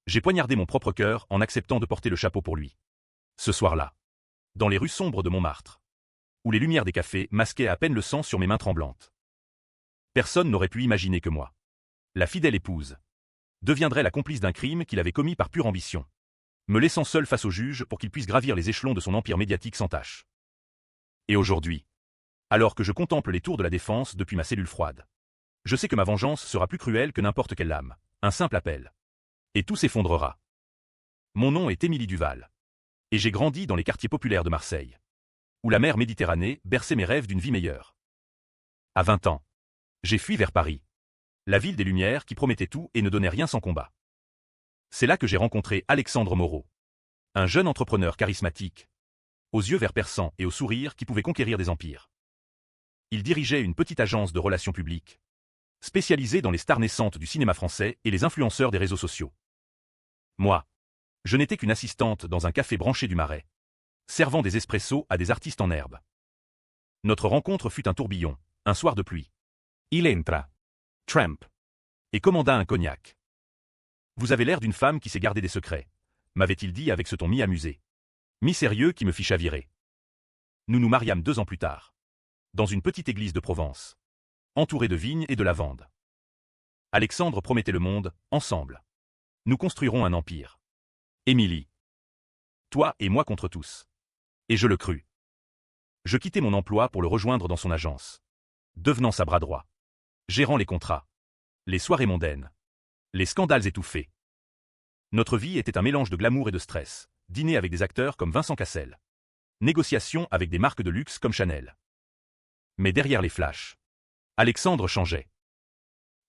J'ai poignardé mon propre cœur en acceptant de porter le chapeau pour lui. Ce soir-là, dans les rues sombres de Montmartre, où les lumières des cafés masquaient à peine le sang sur mes mains tremblantes. Personne n'aurait pu imaginer que moi, la fidèle épouse, deviendrait la complice d'un crime qu'il avait commis par pure ambition, me laissant seul face au juge pour qu'il puisse gravir les échelons de son empire médiatique sans tâche. Et aujourd'hui, alors que je contemple les tours de la défense depuis ma cellule froide, je sais que ma vengeance sera plus cruelle que n'importe quelle lame, un simple appel. Et tout s'effondrera. Mon nom est Émilie Duval. Et j'ai grandi dans les quartiers populaires de Marseille, où la mer Méditerranée berçait mes rêves d'une vie meilleure. À 20 ans, j'ai fui vers Paris, la ville des Lumières qui promettait tout et ne donnait rien sans combat. C'est là que j'ai rencontré Alexandre Moreau, un jeune entrepreneur charismatique, aux yeux verts perçants et au sourire qui pouvait conquérir des empires. Il dirigeait une petite agence de relations publiques, spécialisée dans les stars naissantes du cinéma français et les influenceurs des réseaux sociaux. Moi, je n'étais qu'une assistante dans un café branché du Marais, servant des espressos à des artistes en herbe. Notre rencontre fut un tourbillon, un soir de pluie. Il entra, Trump, et commanda un cognac. Vous avez l'air d'une femme qui sait garder des secrets, m'avait-il dit avec ce ton mi-amusé, mi-sérieux qui me fit chavirer. Nous nous mariâmes 2 ans plus tard, dans une petite église de Provence, entourée de vignes et de lavandes. Alexandre promettait le monde, ensemble. Nous construirons un empire. Émilie. Toi et moi contre tous. Et je le crus. Je quittai mon emploi pour le rejoindre dans son agence, devenant sa bras droit, gérant les contrats, les soirées mondaines, les scandales étouffés. Notre vie était un mélange de glamour et de stress, dîner avec des acteurs comme Vincent Cassel, négociations avec des marques de luxe comme Chanel. Mais derrière les flashs, Alexandre changeait.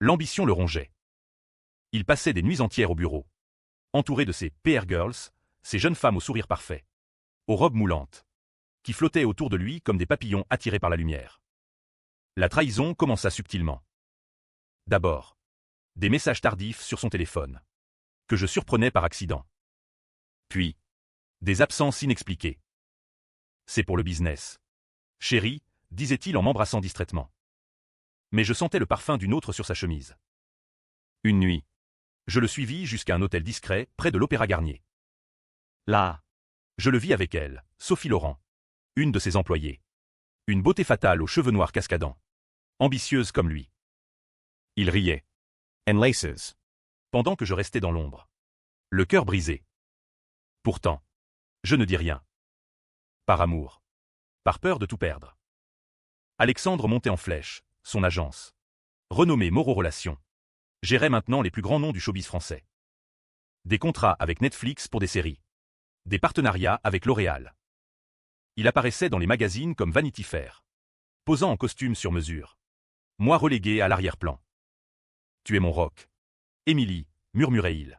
L'ambition le rongeait. Il passait des nuits entières au bureau, entouré de ces PR girls, ces jeunes femmes au sourire parfait, aux robes moulantes, qui flottaient autour de lui comme des papillons attirés par la lumière. La trahison commença subtilement. D'abord, des messages tardifs sur son téléphone, que je surprenais par accident. Puis, des absences inexpliquées. C'est pour le business. Chérie, disait-il en m'embrassant distraitement. Mais je sentais le parfum d'une autre sur sa chemise. Une nuit, je le suivis jusqu'à un hôtel discret près de l'Opéra Garnier. Là, je le vis avec elle, Sophie Laurent, une de ses employées. Une beauté fatale aux cheveux noirs cascadants, ambitieuse comme lui. Il riait. And laces. Pendant que je restais dans l'ombre, le cœur brisé. Pourtant, je ne dis rien. Par amour. Par peur de tout perdre. Alexandre montait en flèche, son agence, renommée Moreau Relations, gérait maintenant les plus grands noms du showbiz français. Des contrats avec Netflix pour des séries. Des partenariats avec L'Oréal. Il apparaissait dans les magazines comme Vanity Fair, posant en costume sur mesure. Moi relégué à l'arrière-plan. Tu es mon rock. Émilie, murmurait-il.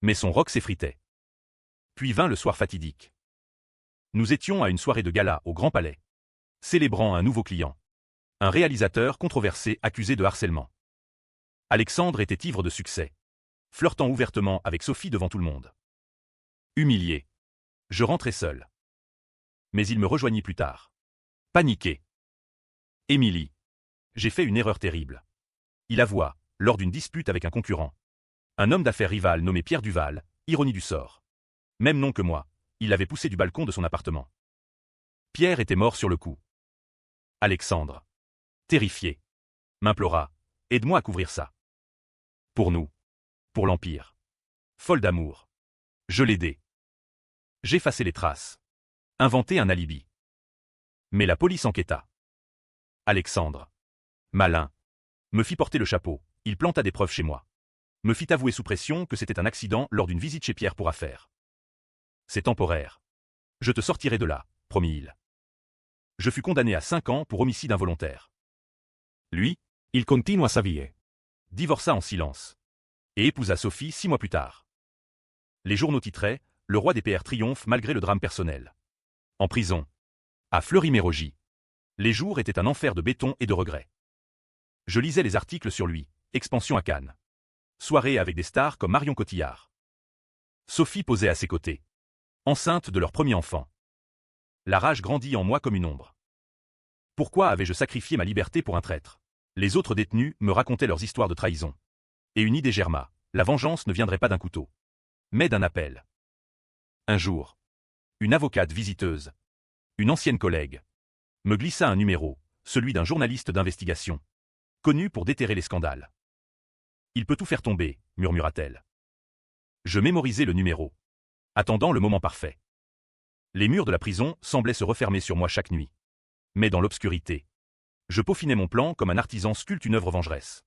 Mais son rock s'effritait. Puis vint le soir fatidique. Nous étions à une soirée de gala au Grand Palais, célébrant un nouveau client. Un réalisateur controversé accusé de harcèlement. Alexandre était ivre de succès, flirtant ouvertement avec Sophie devant tout le monde. Humilié. Je rentrai seul. Mais il me rejoignit plus tard. Paniqué. Émilie. J'ai fait une erreur terrible. Il avoua, lors d'une dispute avec un concurrent. Un homme d'affaires rival nommé Pierre Duval, ironie du sort. Même nom que moi, il l'avait poussé du balcon de son appartement. Pierre était mort sur le coup. Alexandre, terrifié, m'implora, aide-moi à couvrir ça. Pour nous. Pour l'Empire. Folle d'amour. Je l'aidai. J'effaçai les traces. Inventé un alibi. Mais la police enquêta. Alexandre, malin, me fit porter le chapeau, il planta des preuves chez moi. Me fit avouer sous pression que c'était un accident lors d'une visite chez Pierre pour affaires. C'est temporaire. Je te sortirai de là, promit-il. Je fus condamné à 5 ans pour homicide involontaire. Lui, il continua sa vie. Divorça en silence. Et épousa Sophie 6 mois plus tard. Les journaux titraient « Le roi des PR triomphe malgré le drame personnel ». En prison. À Fleury-Mérogis. Les jours étaient un enfer de béton et de regrets. Je lisais les articles sur lui, expansion à Cannes. Soirée avec des stars comme Marion Cotillard. Sophie posait à ses côtés. Enceinte de leur premier enfant. La rage grandit en moi comme une ombre. Pourquoi avais-je sacrifié ma liberté pour un traître? Les autres détenus me racontaient leurs histoires de trahison. Et une idée germa, la vengeance ne viendrait pas d'un couteau, mais d'un appel. Un jour, une avocate visiteuse, une ancienne collègue, me glissa un numéro, celui d'un journaliste d'investigation, connu pour déterrer les scandales. Il peut tout faire tomber, murmura-t-elle. Je mémorisai le numéro, attendant le moment parfait. Les murs de la prison semblaient se refermer sur moi chaque nuit. Mais dans l'obscurité, je peaufinais mon plan comme un artisan sculpte une œuvre vengeresse.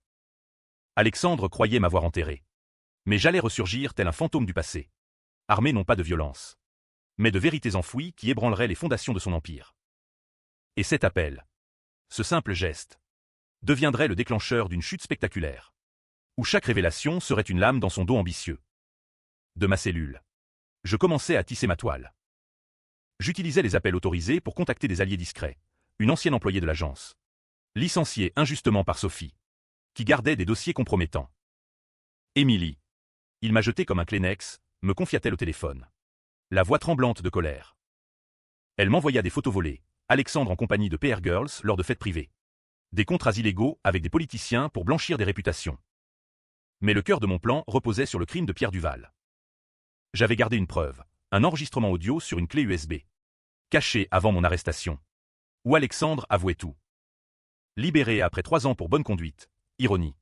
Alexandre croyait m'avoir enterré. Mais j'allais ressurgir tel un fantôme du passé, armé non pas de violence, mais de vérités enfouies qui ébranleraient les fondations de son empire. Et cet appel, ce simple geste, deviendrait le déclencheur d'une chute spectaculaire, où chaque révélation serait une lame dans son dos ambitieux. De ma cellule, je commençais à tisser ma toile. J'utilisais les appels autorisés pour contacter des alliés discrets, une ancienne employée de l'agence, licenciée injustement par Sophie, qui gardait des dossiers compromettants. Émilie. Il m'a jeté comme un Kleenex, me confia-t-elle au téléphone. La voix tremblante de colère. Elle m'envoya des photos volées, Alexandre en compagnie de PR Girls lors de fêtes privées. Des contrats illégaux avec des politiciens pour blanchir des réputations. Mais le cœur de mon plan reposait sur le crime de Pierre Duval. J'avais gardé une preuve, un enregistrement audio sur une clé USB, caché avant mon arrestation, où Alexandre avouait tout. Libéré après 3 ans pour bonne conduite, ironie,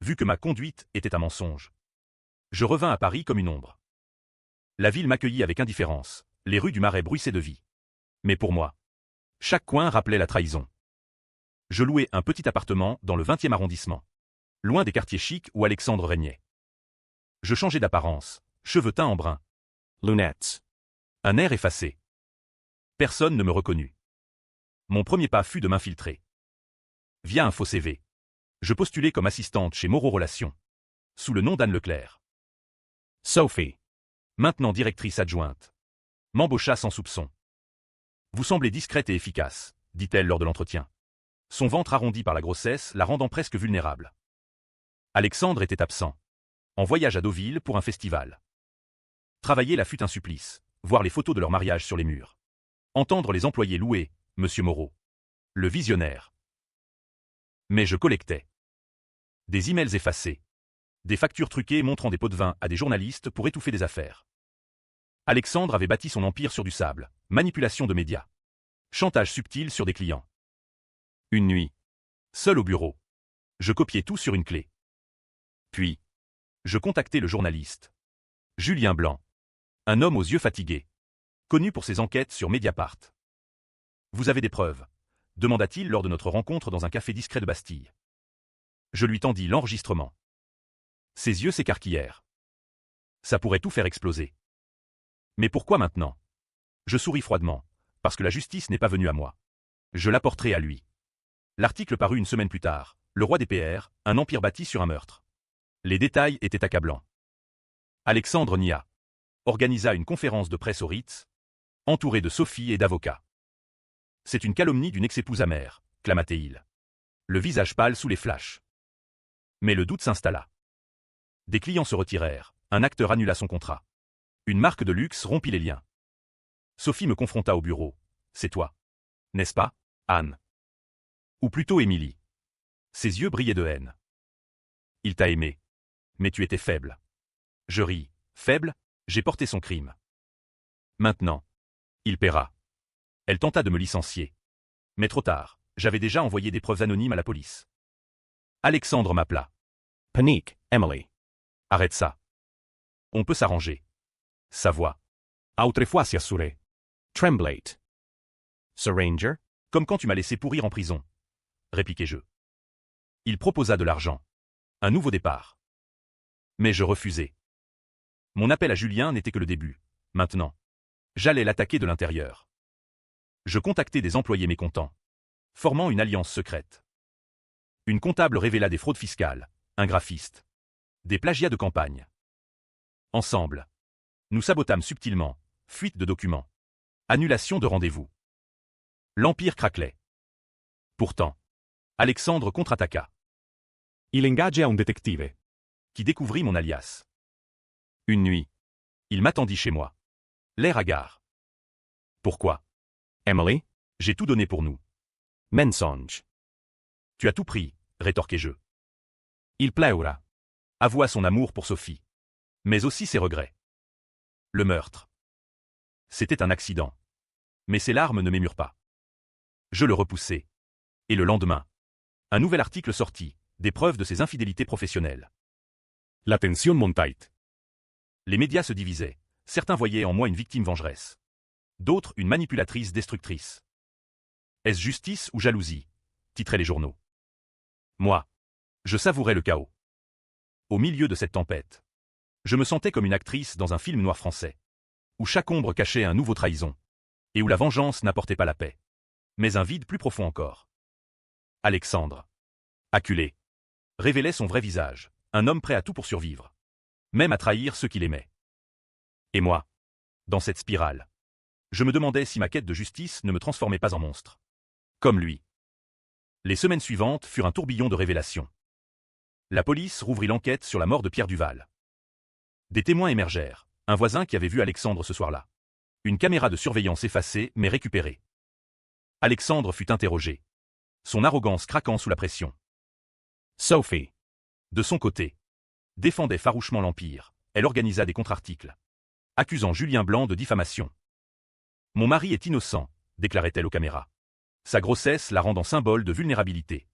vu que ma conduite était un mensonge. Je revins à Paris comme une ombre. La ville m'accueillit avec indifférence, les rues du Marais bruissaient de vie. Mais pour moi, chaque coin rappelait la trahison. Je louai un petit appartement dans le 20e arrondissement, loin des quartiers chics où Alexandre régnait. Je changeai d'apparence, cheveux teints en brun, lunettes, un air effacé. Personne ne me reconnut. Mon premier pas fut de m'infiltrer. Via un faux CV, je postulai comme assistante chez Moreau Relations, sous le nom d'Anne Leclerc. Sophie, maintenant directrice adjointe, m'embaucha sans soupçon. Vous semblez discrète et efficace, dit-elle lors de l'entretien. Son ventre arrondi par la grossesse la rendant presque vulnérable. Alexandre était absent, en voyage à Deauville pour un festival. Travailler là fut un supplice, voir les photos de leur mariage sur les murs. Entendre les employés louer, Monsieur Moreau, le visionnaire. Mais je collectais. Des emails effacés. Des factures truquées montrant des pots de vin à des journalistes pour étouffer des affaires. Alexandre avait bâti son empire sur du sable, manipulation de médias. Chantage subtil sur des clients. Une nuit, seul au bureau, je copiais tout sur une clé. Puis, je contactai le journaliste. Julien Blanc. Un homme aux yeux fatigués. Connu pour ses enquêtes sur Mediapart. Vous avez des preuves, demanda-t-il lors de notre rencontre dans un café discret de Bastille. Je lui tendis l'enregistrement. Ses yeux s'écarquillèrent. Ça pourrait tout faire exploser. Mais pourquoi maintenant? Je souris froidement, parce que la justice n'est pas venue à moi. Je l'apporterai à lui. L'article parut une semaine plus tard, Le roi des PR, un empire bâti sur un meurtre. Les détails étaient accablants. Alexandre nia. Organisa une conférence de presse au Ritz, entouré de Sophie et d'avocats. C'est une calomnie d'une ex-épouse amère, clama-t-il. Le visage pâle sous les flashs. Mais le doute s'installa. Des clients se retirèrent, un acteur annula son contrat. Une marque de luxe rompit les liens. Sophie me confronta au bureau. C'est toi. N'est-ce pas, Anne? Ou plutôt Émilie. Ses yeux brillaient de haine. Il t'a aimé. Mais tu étais faible. Je ris. Faible, j'ai porté son crime. Maintenant, il paiera. Elle tenta de me licencier. Mais trop tard, j'avais déjà envoyé des preuves anonymes à la police. Alexandre m'appela. Panique, Emily. Arrête ça. On peut s'arranger. Sa voix. Autrefois si assuré. Tremblate. Surranger? Comme quand tu m'as laissé pourrir en prison. Répliquai-je. Il proposa de l'argent. Un nouveau départ. Mais je refusai. Mon appel à Julien n'était que le début. Maintenant, j'allais l'attaquer de l'intérieur. Je contactai des employés mécontents, formant une alliance secrète. Une comptable révéla des fraudes fiscales, un graphiste, des plagiats de campagne. Ensemble, nous sabotâmes subtilement, fuite de documents, annulation de rendez-vous. L'empire craquelait. Pourtant, Alexandre contre-attaqua. Il ingaggia un détective, qui découvrit mon alias. Une nuit, il m'attendit chez moi. L'air hagard. Pourquoi? Emily, j'ai tout donné pour nous. Mensonge. Tu as tout pris, rétorquai-je. Il pleura. avoua son amour pour Sophie. Mais aussi ses regrets. Le meurtre. C'était un accident. Mais ses larmes ne m'émurent pas. Je le repoussai. Et le lendemain, un nouvel article sortit, des preuves de ses infidélités professionnelles. La tensión montait. Les médias se divisaient. Certains voyaient en moi une victime vengeresse. D'autres une manipulatrice destructrice. Est-ce justice ou jalousie? Titraient les journaux. Moi, je savourais le chaos. Au milieu de cette tempête, je me sentais comme une actrice dans un film noir français, où chaque ombre cachait un nouveau trahison, et où la vengeance n'apportait pas la paix, mais un vide plus profond encore. Alexandre, acculé, révélait son vrai visage, un homme prêt à tout pour survivre, même à trahir ceux qu'il aimait. Et moi, dans cette spirale, je me demandais si ma quête de justice ne me transformait pas en monstre. Comme lui. Les semaines suivantes furent un tourbillon de révélations. La police rouvrit l'enquête sur la mort de Pierre Duval. Des témoins émergèrent, un voisin qui avait vu Alexandre ce soir-là. Une caméra de surveillance effacée mais récupérée. Alexandre fut interrogé, son arrogance craquant sous la pression. Sophie, de son côté, défendait farouchement l'Empire. Elle organisa des contre-articles, accusant Julien Blanc de diffamation. Mon mari est innocent, déclarait-elle aux caméras. Sa grossesse la rendant symbole de vulnérabilité.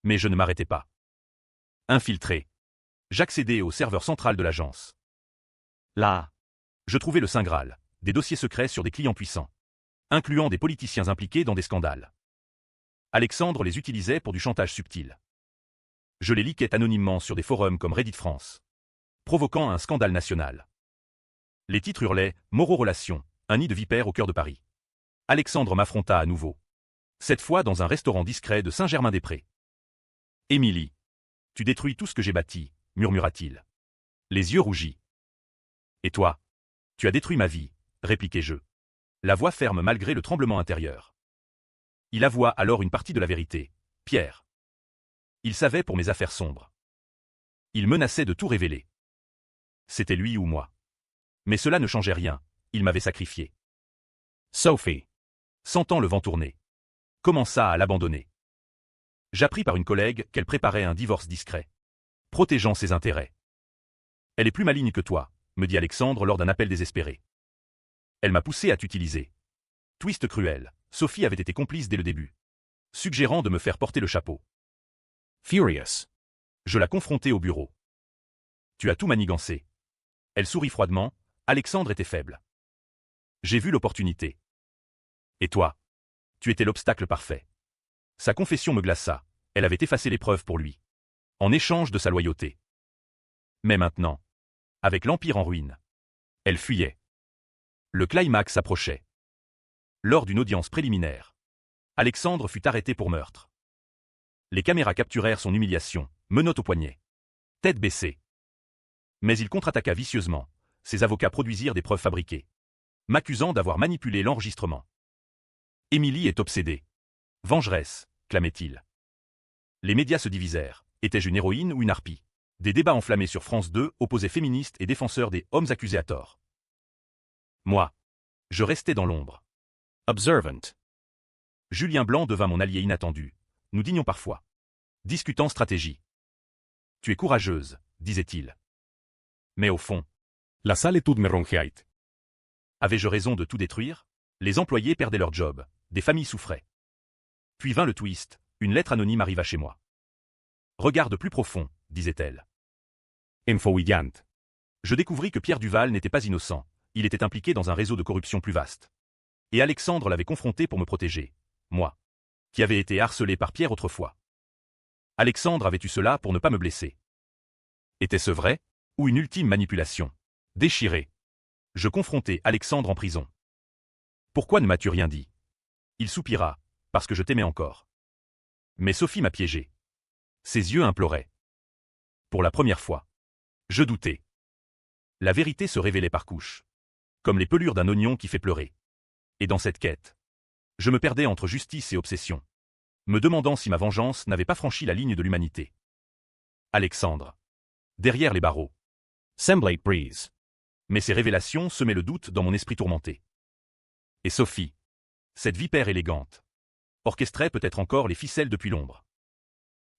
Mais je ne m'arrêtais pas. Infiltré, j'accédais au serveur central de l'agence. Là, je trouvais le Saint Graal, des dossiers secrets sur des clients puissants, incluant des politiciens impliqués dans des scandales. Alexandre les utilisait pour du chantage subtil. Je les liquais anonymement sur des forums comme Reddit France, provoquant un scandale national. Les titres hurlaient « Moreau Relations, un nid de vipères au cœur de Paris ». Alexandre m'affronta à nouveau, cette fois dans un restaurant discret de Saint-Germain-des-Prés. « Émilie, tu détruis tout ce que j'ai bâti », murmura-t-il, les yeux rougis. « Et toi, tu as détruit ma vie », répliquai-je, la voix ferme malgré le tremblement intérieur. Il avoua alors une partie de la vérité. « Pierre. Il savait pour mes affaires sombres. Il menaçait de tout révéler. C'était lui ou moi. Mais cela ne changeait rien, il m'avait sacrifié. » Sophie, sentant le vent tourner, commença à l'abandonner. J'appris par une collègue qu'elle préparait un divorce discret, protégeant ses intérêts. « Elle est plus maligne que toi », me dit Alexandre lors d'un appel désespéré. Elle m'a poussé à t'utiliser. Twist cruel, Sophie avait été complice dès le début, suggérant de me faire porter le chapeau. furious, Je la confrontai au bureau. Tu as tout manigancé. Elle sourit froidement, Alexandre était faible. J'ai vu l'opportunité. Et toi? Tu étais l'obstacle parfait. Sa confession me glaça, elle avait effacé les preuves pour lui, en échange de sa loyauté. Mais maintenant, avec l'Empire en ruine, elle fuyait. Le climax approchait. Lors d'une audience préliminaire, Alexandre fut arrêté pour meurtre. Les caméras capturèrent son humiliation, menottes au poignet, tête baissée. Mais il contre-attaqua vicieusement, ses avocats produisirent des preuves fabriquées, m'accusant d'avoir manipulé l'enregistrement. Émilie est obsédée. Vengeresse, clamait-il. Les médias se divisèrent. Étais-je une héroïne ou une harpie? Des débats enflammés sur France 2 opposaient féministes et défenseurs des hommes accusés à tort. Moi, je restais dans l'ombre. observant. Julien Blanc devint mon allié inattendu. Nous dînions parfois, discutant stratégie. Tu es courageuse, disait-il. Mais au fond, La saletut me rongeait. avais-je raison de tout détruire? Les employés perdaient leur job, des familles souffraient. Puis vint le twist, une lettre anonyme arriva chez moi. Regarde plus profond, disait-elle. Enfoillant. Je découvris que Pierre Duval n'était pas innocent, il était impliqué dans un réseau de corruption plus vaste. Et Alexandre l'avait confronté pour me protéger, moi, qui avais été harcelé par Pierre autrefois. Alexandre avait eu cela pour ne pas me blesser. Était-ce vrai? Ou une ultime manipulation? Déchiré. Je confrontai Alexandre en prison. Pourquoi ne m'as-tu rien dit? Il soupira, parce que je t'aimais encore. Mais Sophie m'a piégé. Ses yeux imploraient. Pour la première fois, je doutais. La vérité se révélait par couches, comme les pelures d'un oignon qui fait pleurer. Et dans cette quête, je me perdais entre justice et obsession, me demandant si ma vengeance n'avait pas franchi la ligne de l'humanité. Alexandre. Derrière les barreaux. Semblait breeze. Mais ces révélations semaient le doute dans mon esprit tourmenté. Et Sophie, cette vipère élégante, orchestrait peut-être encore les ficelles depuis l'ombre.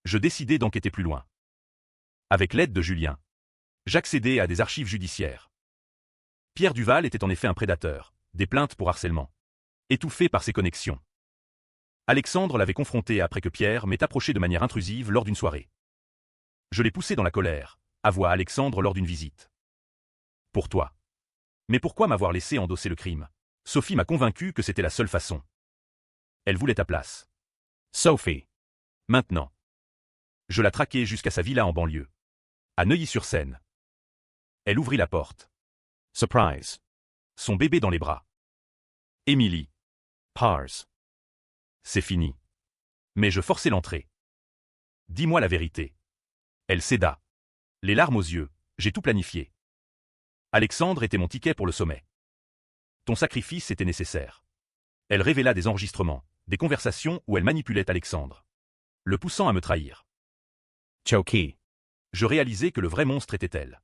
Je décidai d'enquêter plus loin. Avec l'aide de Julien, j'accédais à des archives judiciaires. Pierre Duval était en effet un prédateur, des plaintes pour harcèlement. Étouffé par ses connexions. Alexandre l'avait confronté après que Pierre m'ait approché de manière intrusive lors d'une soirée. Je l'ai poussé dans la colère, avoua Alexandre lors d'une visite. Pour toi. Mais pourquoi m'avoir laissé endosser le crime? Sophie m'a convaincu que c'était la seule façon. Elle voulait ta place. Sophie. Maintenant. Je la traquai jusqu'à sa villa en banlieue. À Neuilly-sur-Seine. Elle ouvrit la porte. Surprise. Son bébé dans les bras. Émilie. Pars. C'est fini. Mais je forçai l'entrée. Dis-moi la vérité. Elle céda. Les larmes aux yeux, j'ai tout planifié. Alexandre était mon ticket pour le sommet. Ton sacrifice était nécessaire. Elle révéla des enregistrements, des conversations où elle manipulait Alexandre, le poussant à me trahir. Choki. Je réalisai que le vrai monstre était elle.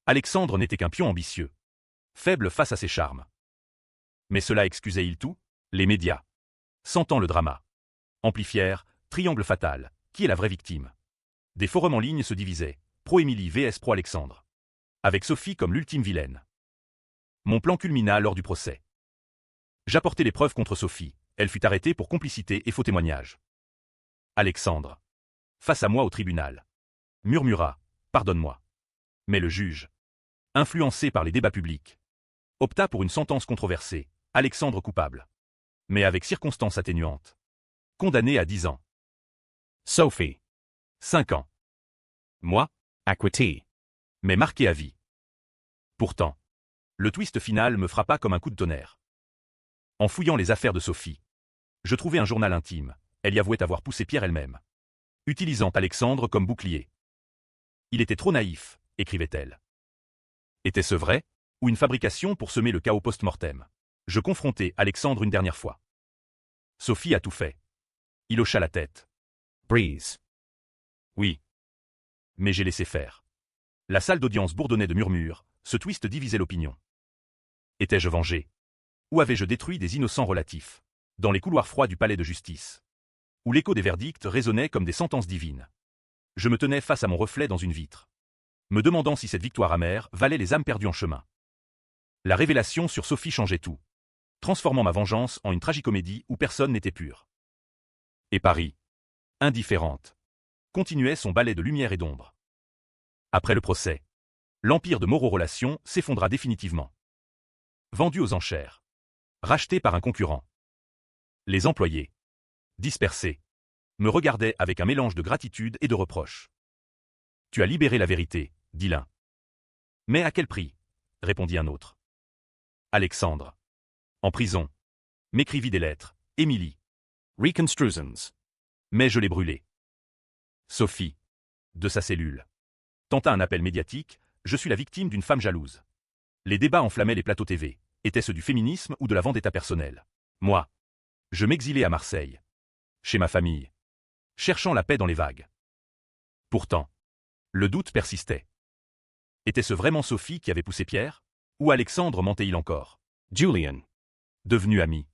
Alexandre n'était qu'un pion ambitieux, faible face à ses charmes. Mais cela excusait-il tout? Les médias, sentant le drama, amplifièrent, triangle fatal, qui est la vraie victime? Des forums en ligne se divisaient, pro-Émilie vs pro-Alexandre, avec Sophie comme l'ultime vilaine. Mon plan culmina lors du procès. J'apportai les preuves contre Sophie, elle fut arrêtée pour complicité et faux témoignage. Alexandre, face à moi au tribunal, murmura « Pardonne-moi ». Mais le juge, influencé par les débats publics, opta pour une sentence controversée, Alexandre coupable, mais avec circonstances atténuantes. Condamné à 10 ans. Sophie. 5 ans. Moi, Acquitté. mais marqué à vie. Pourtant, le twist final me frappa comme un coup de tonnerre. En fouillant les affaires de Sophie, je trouvai un journal intime, elle y avouait avoir poussé Pierre elle-même, utilisant Alexandre comme bouclier. Il était trop naïf, écrivait-elle. Était-ce vrai, ou une fabrication pour semer le chaos post-mortem? Je confrontai Alexandre une dernière fois. Sophie a tout fait. Il hocha la tête. Breeze. Oui. Mais j'ai laissé faire. La salle d'audience bourdonnait de murmures, ce twist divisait l'opinion. Étais-je vengé? Ou avais-je détruit des innocents relatifs, dans les couloirs froids du palais de justice, où l'écho des verdicts résonnait comme des sentences divines? Je me tenais face à mon reflet dans une vitre, me demandant si cette victoire amère valait les âmes perdues en chemin. La révélation sur Sophie changeait tout, transformant ma vengeance en une tragicomédie où personne n'était pur. Et Paris, indifférente, continuait son ballet de lumière et d'ombre. Après le procès, l'empire de Moreau Relations s'effondra définitivement. Vendu aux enchères, racheté par un concurrent. Les employés, dispersés, me regardaient avec un mélange de gratitude et de reproche. Tu as libéré la vérité, dit l'un. Mais à quel prix? Répondit un autre. Alexandre, en prison, m'écrivit des lettres, Émilie. Reconstructions. Mais je l'ai brûlé. Sophie, de sa cellule, tenta un appel médiatique, je suis la victime d'une femme jalouse. Les débats enflammaient les plateaux TV, étaient-ce du féminisme ou de la vendetta personnelle? Moi, je m'exilais à Marseille, chez ma famille, cherchant la paix dans les vagues. Pourtant, le doute persistait. Était-ce vraiment Sophie qui avait poussé Pierre? Ou Alexandre mentait-il encore? Julian. Devenu ami,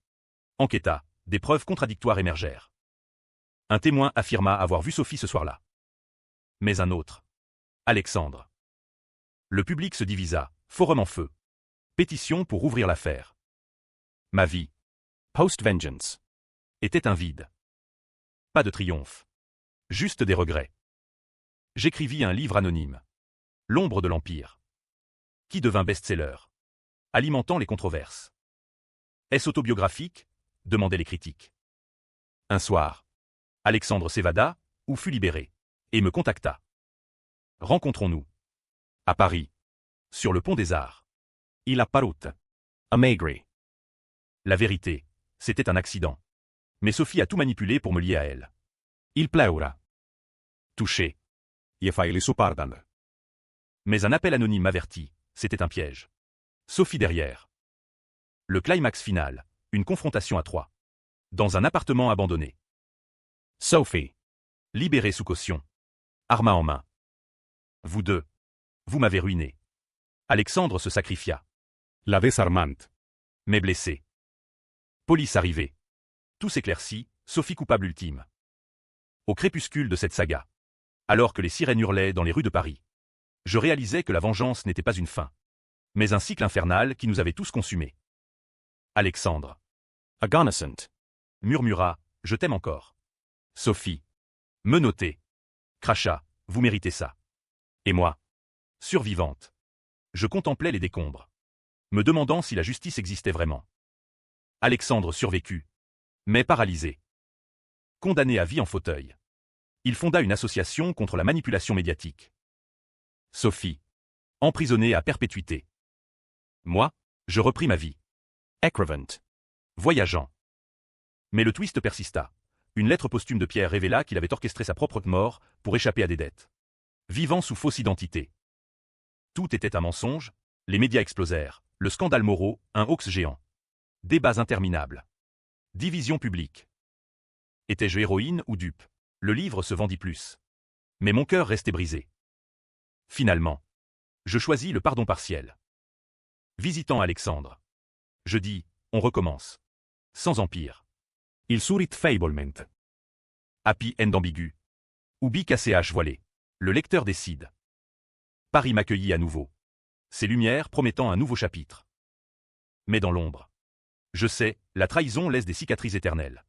enquêta, des preuves contradictoires émergèrent. Un témoin affirma avoir vu Sophie ce soir-là. Mais un autre, Alexandre. Le public se divisa, forum en feu. Pétition pour ouvrir l'affaire. Ma vie, Post-vengeance. était un vide. Pas de triomphe. Juste des regrets. J'écrivis un livre anonyme. L'ombre de l'Empire. Qui devint best-seller, alimentant les controverses. Est-ce autobiographique? Demandaient les critiques. Un soir, Alexandre s'évada, ou fut libéré, et me contacta. Rencontrons-nous. À Paris. Sur le pont des Arts. Il apparut. Amagri. La vérité, c'était un accident. Mais Sophie a tout manipulé pour me lier à elle. Il pleura. Touché. Je failli su pardon. Mais un appel anonyme m'avertit, c'était un piège. Sophie derrière. Le climax final, une confrontation à 3. Dans un appartement abandonné. Sophie. Libérée sous caution. Arma en main. Vous deux. Vous m'avez ruiné. Alexandre se sacrifia. La désarmante. Mais blessé. Police arrivée. Tout s'éclaircit, Sophie coupable ultime. Au crépuscule de cette saga. Alors que les sirènes hurlaient dans les rues de Paris, je réalisais que la vengeance n'était pas une fin, mais un cycle infernal qui nous avait tous consumés. Alexandre Agonisant. murmura, je t'aime encore. Sophie menottait, cracha, vous méritez ça. Et moi, survivante, je contemplais les décombres, me demandant si la justice existait vraiment. Alexandre survécut, mais paralysé. Condamné à vie en fauteuil. Il fonda une association contre la manipulation médiatique. Sophie, emprisonnée à perpétuité. Moi, je repris ma vie. Écrivant. Voyageant. Mais le twist persista. Une lettre posthume de Pierre révéla qu'il avait orchestré sa propre mort pour échapper à des dettes. Vivant sous fausse identité. Tout était un mensonge, les médias explosèrent, le scandale Moreau, un hoax géant. Débats interminables. Division publique. Étais-je héroïne ou dupe? Le livre se vendit plus. Mais mon cœur restait brisé. Finalement, je choisis le pardon partiel. Visitant Alexandre, je dis, on recommence. Sans empire. Il surit faiblement. Happy end ambigu. Ubi KCH voilé. Le lecteur décide. Paris m'accueillit à nouveau. Ses lumières promettant un nouveau chapitre. Mais dans l'ombre. Je sais, la trahison laisse des cicatrices éternelles.